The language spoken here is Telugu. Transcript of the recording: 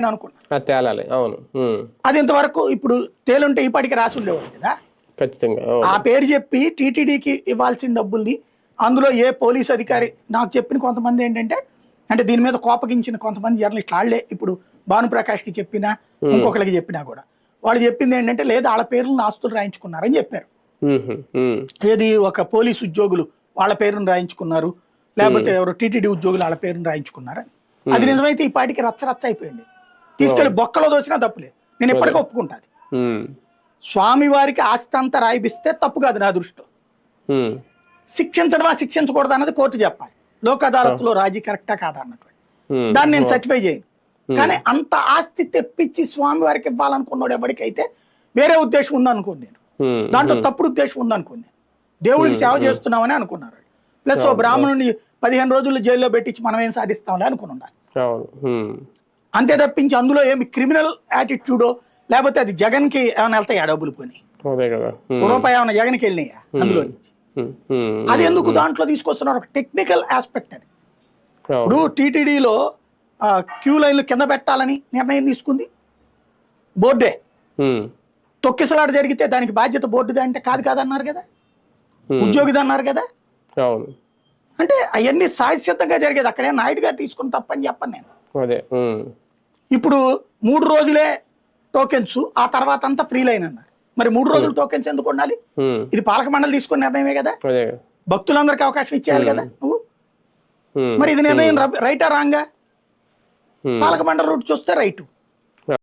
అనుకున్నా తేలాలి. అవును. అది ఇంతవరకు ఇప్పుడు తేలుంటే ఈ పాటికి రాసి ఉండేవాడు కదా. ఖచ్చితంగా ఆ పేరు చెప్పి టీటీడీకి ఇవ్వాల్సిన డబ్బుల్ని అందులో ఏ పోలీస్ అధికారి నాకు చెప్పిన కొంతమంది ఏంటంటే, అంటే దీని మీద కోపగించిన కొంతమంది జర్నలిస్టులు వాళ్ళే ఇప్పుడు భానుప్రకాష్కి చెప్పినా ఇంకొకరికి చెప్పినా కూడా వాళ్ళు చెప్పింది ఏంటంటే, లేదు వాళ్ళ పేర్లను ఆస్తులు రాయించుకున్నారని చెప్పారు. ఏది ఒక పోలీసు ఉద్యోగులు వాళ్ళ పేరును రాయించుకున్నారు, లేకపోతే ఎవరు టీటీడీ ఉద్యోగులు వాళ్ళ పేరును రాయించుకున్నారని. అది నిజమైతే ఈ పాటికి రచ్చ అయిపోయింది. తీసుకెళ్లి బొక్కలో దోచినా తప్పులేదు, నేను ఇప్పటికీ ఒప్పుకుంటాది. స్వామివారికి ఆస్తి అంతా రాయిపిస్తే తప్పు కాదు నా దృష్టిలో. శిక్షించడమా శిక్షించకూడదు అన్నది కోర్టు చెప్పాలి. లోక్ అదాలత్లో రాజీ కరెక్టా కాదా అన్నటువంటి దాన్ని నేను సర్టిఫై చేయను. కానీ అంత ఆస్తి తెప్పించి స్వామివారికి ఇవ్వాలనుకున్నాడు ఎవరికైతే వేరే ఉద్దేశం ఉందనుకోండి నేను, దాంట్లో తప్పుడు ఉద్దేశం ఉందనుకోండి నేను. దేవుడికి సేవ చేస్తున్నామని అనుకున్నారు. ప్లస్ ఓ బ్రాహ్మణుని 15 రోజులు జైల్లో పెట్టించి మనం ఏం సాధిస్తాంలే అనుకుని ఉండాలి. అంతే తప్పించి అందులో ఏమి క్రిమినల్ యాటిట్యూడో లేకపోతే అది జగన్కి ఏమైనా వెళ్తాయా డబ్బులు కొని రూపాయి ఏమైనా జగన్కి వెళ్ళినాయా అందులో నుంచి? అది ఎందుకు దాంట్లో తీసుకొస్తున్నారు? ఒక టెక్నికల్ ఆస్పెక్ట్ అది. ఇప్పుడు టీటీడీలో క్యూ లైన్లు కింద పెట్టాలని నిర్ణయం తీసుకుంది బోర్డే. తొక్కిసలాట జరిగితే దానికి బాధ్యత బోర్డుదే అంటే కాదన్నారు కదా, ఉద్యోగిది అన్నారు కదా. అంటే అవన్నీ సహజసిద్ధంగా జరిగేది. అక్కడే నాయుడు గారు తీసుకుని తప్పని చెప్పను నేను. ఇప్పుడు 3 రోజులే టోకెన్స్, ఆ తర్వాత అంతా ఫ్రీ లైన్ అన్నారు. మరి 3 రోజులు టోకెన్స్ ఎందుకు ఉండాలి? ఇది పాలక మండలి తీసుకున్న నిర్ణయమే కదా, భక్తులందరికీ అవకాశం ఇచ్చేయాలి కదా నువ్వు. మరి ఇది నిర్ణయం రైటా రాంగా? పాలక మండలి రూట్ చూస్తే రైటు.